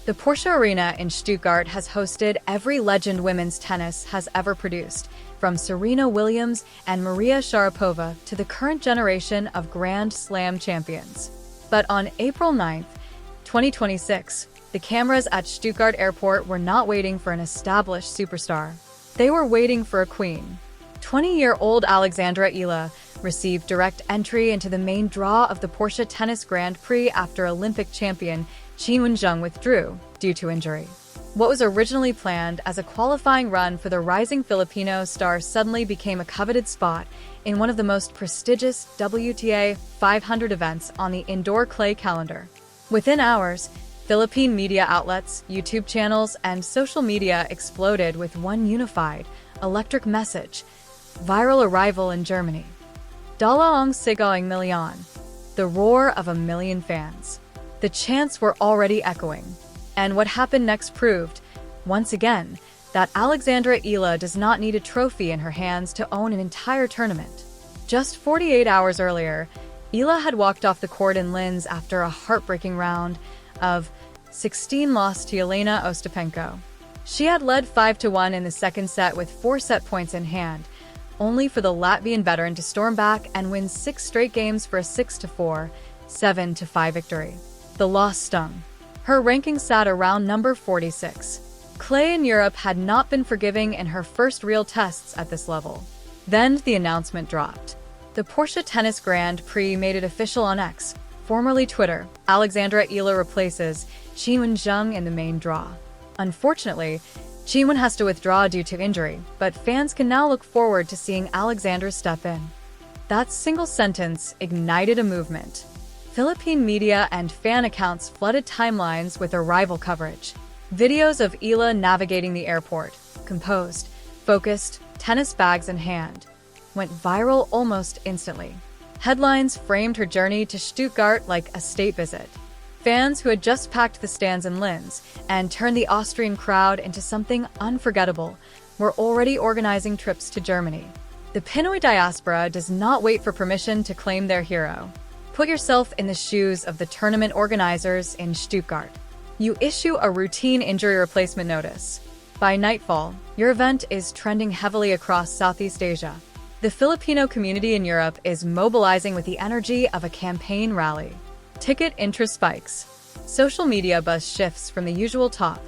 The Porsche Arena in Stuttgart has hosted every legend women's tennis has ever produced, from Serena Williams and Maria Sharapova to the current generation of Grand Slam champions. But on April 9, 2026, the cameras at Stuttgart Airport were not waiting for an established superstar. They were waiting for a queen. 20-year-old Alexandra Eala received direct entry into the main draw of the Porsche Tennis Grand Prix after Olympic champion Zheng withdrew due to injury. What was originally planned as a qualifying run for the rising Filipino star suddenly became a coveted spot in one of the most prestigious WTA 500 events on the indoor clay calendar. Within hours, Philippine media outlets, YouTube channels, and social media exploded with one unified, electric message: viral arrival in Germany. Dalaang Sigaing Milyon, the roar of a million fans. The chants were already echoing, and what happened next proved, once again, that Alexandra Eala does not need a trophy in her hands to own an entire tournament. Just 48 hours earlier, Eala had walked off the court in Linz after a heartbreaking round of 16 loss to Jelena Ostapenko. She had led 5-1 in the second set with 4 set points in hand, only for the Latvian veteran to storm back and win 6 straight games for a 6-4, 7-5 victory. The loss stung. Her ranking sat around number 46. Clay in Europe had not been forgiving in her first real tests at this level. Then the announcement dropped. The Porsche Tennis Grand Prix made it official on X, formerly Twitter. Alexandra Eala replaces Zheng in the main draw. Unfortunately, Zheng has to withdraw due to injury, but fans can now look forward to seeing Alexandra step in. That single sentence ignited a movement. Philippine media and fan accounts flooded timelines with arrival coverage. Videos of Eala navigating the airport, composed, focused, tennis bags in hand, went viral almost instantly. Headlines framed her journey to Stuttgart like a state visit. Fans who had just packed the stands in Linz and turned the Austrian crowd into something unforgettable were already organizing trips to Germany. The Pinoy diaspora does not wait for permission to claim their hero. Put yourself in the shoes of the tournament organizers in Stuttgart. You issue a routine injury replacement notice. By nightfall, your event is trending heavily across Southeast Asia. The Filipino community in Europe is mobilizing with the energy of a campaign rally. Ticket interest spikes. Social media buzz shifts from the usual top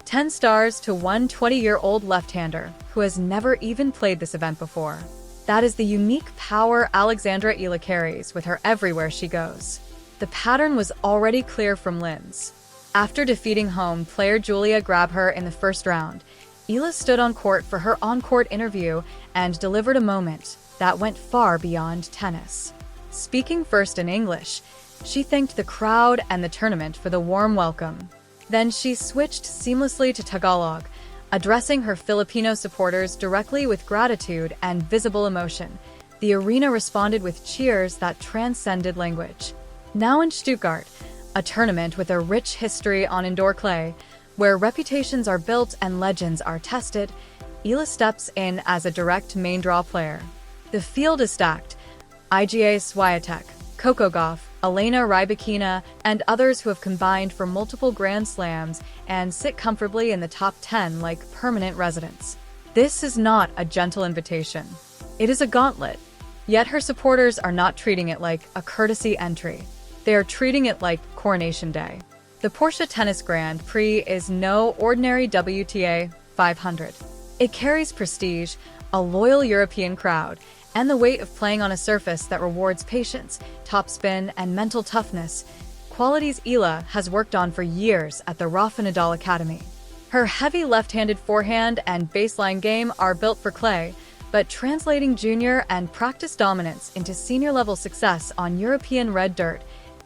10 stars to one 20-year-old left-hander who has never even played this event before. That is the unique power Alexandra Eala carries with her everywhere she goes. The pattern was already clear from Linz. After defeating home player Julia Grabher in the first round, Eala stood on court for her on-court interview and delivered a moment that went far beyond tennis. Speaking first in English, she thanked the crowd and the tournament for the warm welcome. Then she switched seamlessly to Tagalog, addressing her Filipino supporters directly with gratitude and visible emotion. The arena responded with cheers that transcended language. Now in Stuttgart, a tournament with a rich history on indoor clay, where reputations are built and legends are tested, Eala steps in as a direct main draw player. The field is stacked. Iga Swiatek, Coco Gauff, Elena Rybakina, and others who have combined for multiple Grand Slams and sit comfortably in the top 10 like permanent residents. This is not a gentle invitation. It is a gauntlet. Yet her supporters are not treating it like a courtesy entry. They are treating it like Coronation Day. The Porsche Tennis Grand Prix is no ordinary WTA 500. It carries prestige, a loyal European crowd, and the weight of playing on a surface that rewards patience, topspin, and mental toughness, qualities Eala has worked on for years at the Rafa Nadal Academy. Her heavy left-handed forehand and baseline game are built for clay, but translating junior and practice dominance into senior-level success on European red dirt,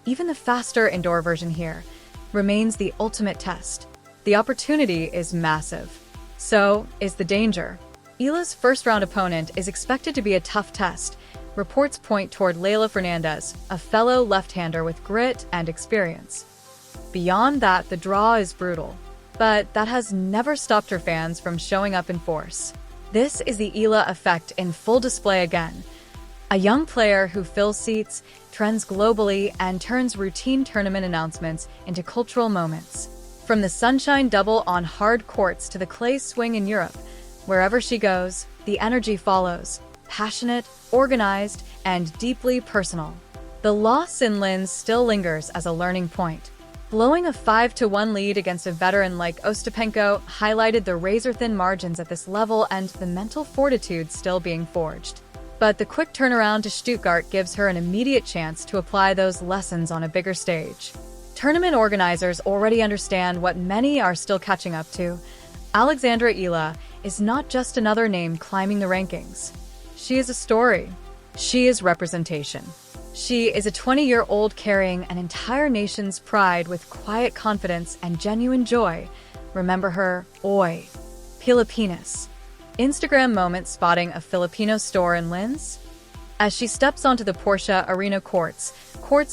even the faster indoor version here, remains the ultimate test. The opportunity is massive. So is the danger. Eala's first-round opponent is expected to be a tough test. Reports point toward Leylah Fernandez, a fellow left-hander with grit and experience. Beyond that, the draw is brutal. But that has never stopped her fans from showing up in force. This is the Eala Effect in full display again. A young player who fills seats, trends globally, and turns routine tournament announcements into cultural moments. From the sunshine double on hard courts to the clay swing in Europe, wherever she goes, the energy follows, passionate, organized, and deeply personal. The loss in Linz still lingers as a learning point. Blowing a 5-1 lead against a veteran like Ostapenko highlighted the razor-thin margins at this level and the mental fortitude still being forged. But the quick turnaround to Stuttgart gives her an immediate chance to apply those lessons on a bigger stage. Tournament organizers already understand what many are still catching up to. Alexandra Eala is not just another name climbing the rankings. She is a story. She is representation. She is a 20-year-old carrying an entire nation's pride with quiet confidence and genuine joy. Remember her, Oi, Pilipinas. Instagram moment spotting a Filipino store in Linz? As she steps onto the Porsche Arena courts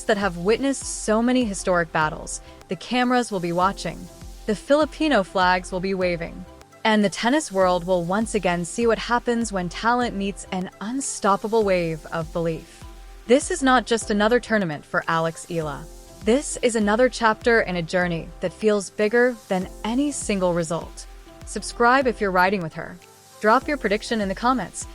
that have witnessed so many historic battles, the cameras will be watching. The Filipino flags will be waving. And the tennis world will once again see what happens when talent meets an unstoppable wave of belief. This is not just another tournament for Alex Eala. This is another chapter in a journey that feels bigger than any single result. Subscribe if you're riding with her. Drop your prediction in the comments.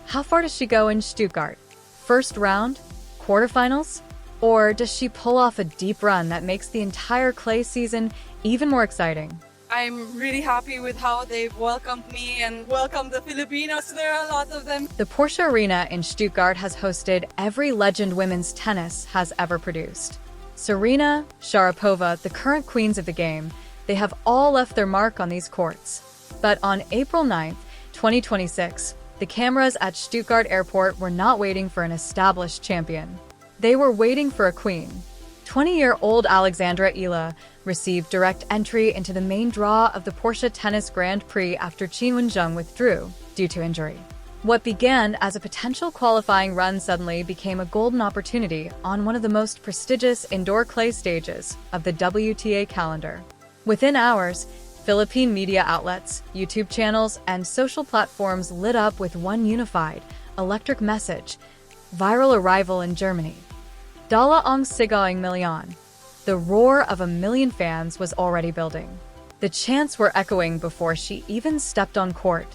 How far does she go in Stuttgart? First round? Quarterfinals? Or does she pull off a deep run that makes the entire clay season even more exciting? I'm really happy with how they've welcomed me and welcomed the Filipinos. There are a lot of them. The Porsche Arena in Stuttgart has hosted every legend women's tennis has ever produced. Serena, Sharapova, the current queens of the game, they have all left their mark on these courts. But on April 9th, 2026, the cameras at Stuttgart Airport were not waiting for an established champion. They were waiting for a queen. 20-year-old Alexandra Eala received direct entry into the main draw of the Porsche Tennis Grand Prix after Qin Wenjing withdrew due to injury. What began as a potential qualifying run suddenly became a golden opportunity on one of the most prestigious indoor clay stages of the WTA calendar. Within hours, Philippine media outlets, YouTube channels, and social platforms lit up with one unified, electric message: viral arrival in Germany. Dala ang sigaing milyon. The roar of 1 million fans was already building. The chants were echoing before she even stepped on court.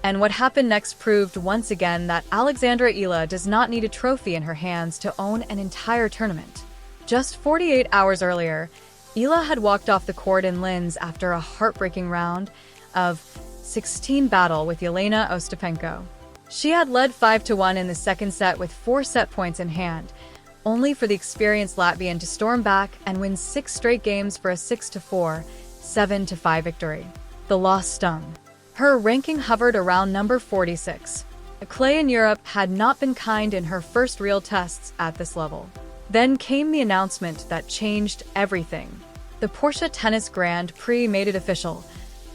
And what happened next proved once again that Alexandra Eala does not need a trophy in her hands to own an entire tournament. Just 48 hours earlier, Eala had walked off the court in Linz after a heartbreaking round of 16 battle with Jelena Ostapenko. She had led 5-1 in the second set with 4 set points in hand, only for the experienced Latvian to storm back and win 6 straight games for a 6-4, 7-5 victory. The loss stung. Her ranking hovered around number 46. A clay in Europe had not been kind in her first real tests at this level. Then came the announcement that changed everything. The Porsche Tennis Grand Prix made it official.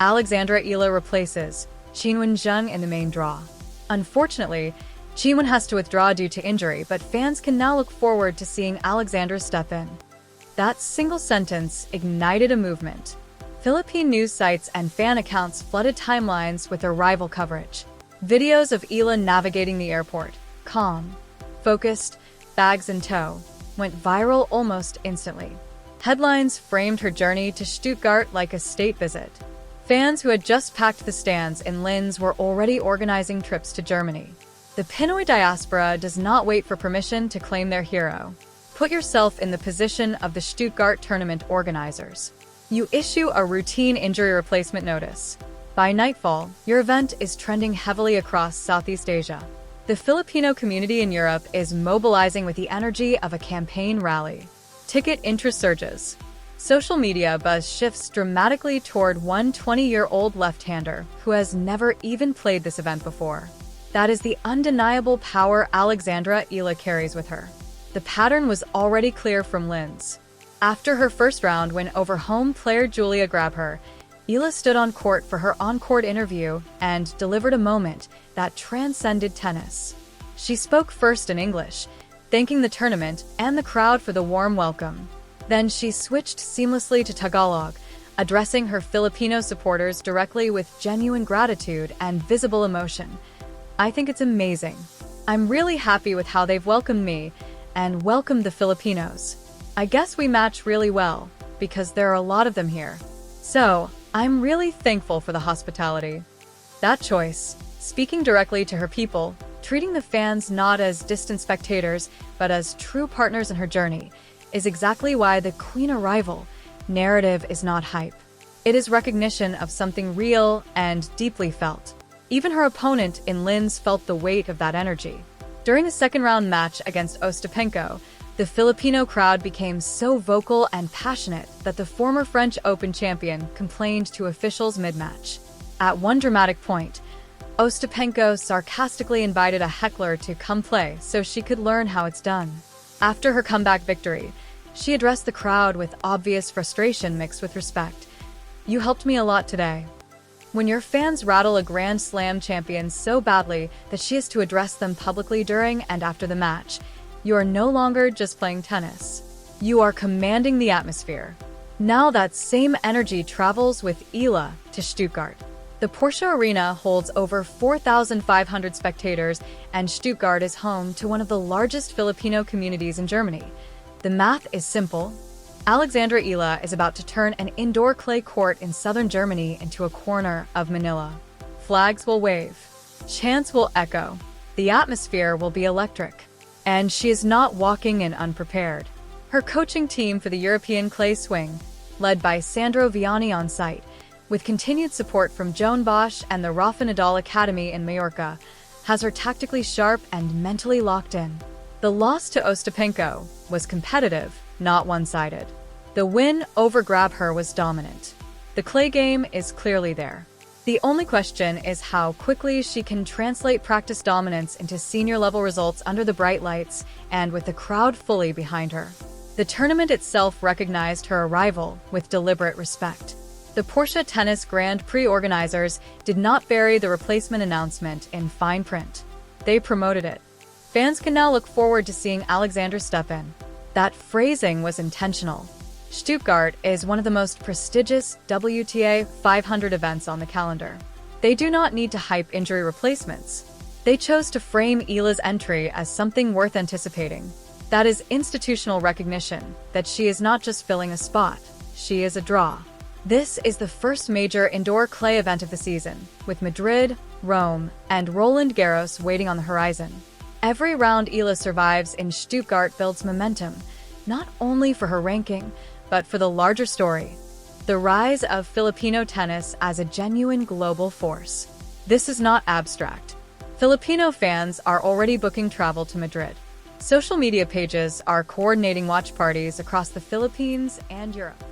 Alexandra Eala replaces Qin Wenjing in the main draw. Unfortunately, Qin Wen has to withdraw due to injury, but fans can now look forward to seeing Alexandra step in. That single sentence ignited a movement. Philippine news sites and fan accounts flooded timelines with their rival coverage. Videos of Eala navigating the airport, calm, focused, bags in tow, went viral almost instantly. Headlines framed her journey to Stuttgart like a state visit. Fans who had just packed the stands in Linz were already organizing trips to Germany. The Pinoy diaspora does not wait for permission to claim their hero. Put yourself in the position of the Stuttgart tournament organizers. You issue a routine injury replacement notice. By nightfall, your event is trending heavily across Southeast Asia. The Filipino community in Europe is mobilizing with the energy of a campaign rally. Ticket interest surges. Social media buzz shifts dramatically toward one 20-year-old left-hander who has never even played this event before. That is the undeniable power Alexandra Eala carries with her. The pattern was already clear from Linz. After her first round win over home player Julia Grabher, Eala stood on court for her on-court interview and delivered a moment that transcended tennis. She spoke first in English, thanking the tournament and the crowd for the warm welcome. Then she switched seamlessly to Tagalog, addressing her Filipino supporters directly with genuine gratitude and visible emotion. I think it's amazing. I'm really happy with how they've welcomed me and welcomed the Filipinos. I guess we match really well, because there are a lot of them here. So, I'm really thankful for the hospitality. That choice, speaking directly to her people, treating the fans not as distant spectators, but as true partners in her journey, is exactly why the Queen Arrival narrative is not hype. It is recognition of something real and deeply felt. Even her opponent in Linz felt the weight of that energy. During the second-round match against Ostapenko, the Filipino crowd became so vocal and passionate that the former French Open champion complained to officials mid-match. At one dramatic point, Ostapenko sarcastically invited a heckler to come play so she could learn how it's done. After her comeback victory, she addressed the crowd with obvious frustration mixed with respect. "You helped me a lot today." When your fans rattle a Grand Slam champion so badly that she has to address them publicly during and after the match, you are no longer just playing tennis. You are commanding the atmosphere. Now that same energy travels with Eala to Stuttgart. The Porsche Arena holds over 4,500 spectators, and Stuttgart is home to one of the largest Filipino communities in Germany. The math is simple. Alexandra Eala is about to turn an indoor clay court in southern Germany into a corner of Manila. Flags will wave. Chants will echo. The atmosphere will be electric. And she is not walking in unprepared. Her coaching team for the European clay swing, led by Sandro Viani on site, with continued support from Joan Bosch and the Rafa Nadal Academy in Mallorca, has her tactically sharp and mentally locked in. The loss to Ostapenko was competitive, not one-sided. The win over Grabher was dominant. The clay game is clearly there. The only question is how quickly she can translate practice dominance into senior-level results under the bright lights and with the crowd fully behind her. The tournament itself recognized her arrival with deliberate respect. The Porsche Tennis Grand Prix organizers did not bury the replacement announcement in fine print. They promoted it. Fans can now look forward to seeing Alexandra step in. That phrasing was intentional. Stuttgart is one of the most prestigious WTA 500 events on the calendar. They do not need to hype injury replacements. They chose to frame Eala's entry as something worth anticipating. That is institutional recognition that she is not just filling a spot, she is a draw. This is the first major indoor clay event of the season, with Madrid, Rome, and Roland Garros waiting on the horizon. Every round Eala survives in Stuttgart builds momentum, not only for her ranking, but for the larger story, the rise of Filipino tennis as a genuine global force. This is not abstract. Filipino fans are already booking travel to Madrid. Social media pages are coordinating watch parties across the Philippines and Europe.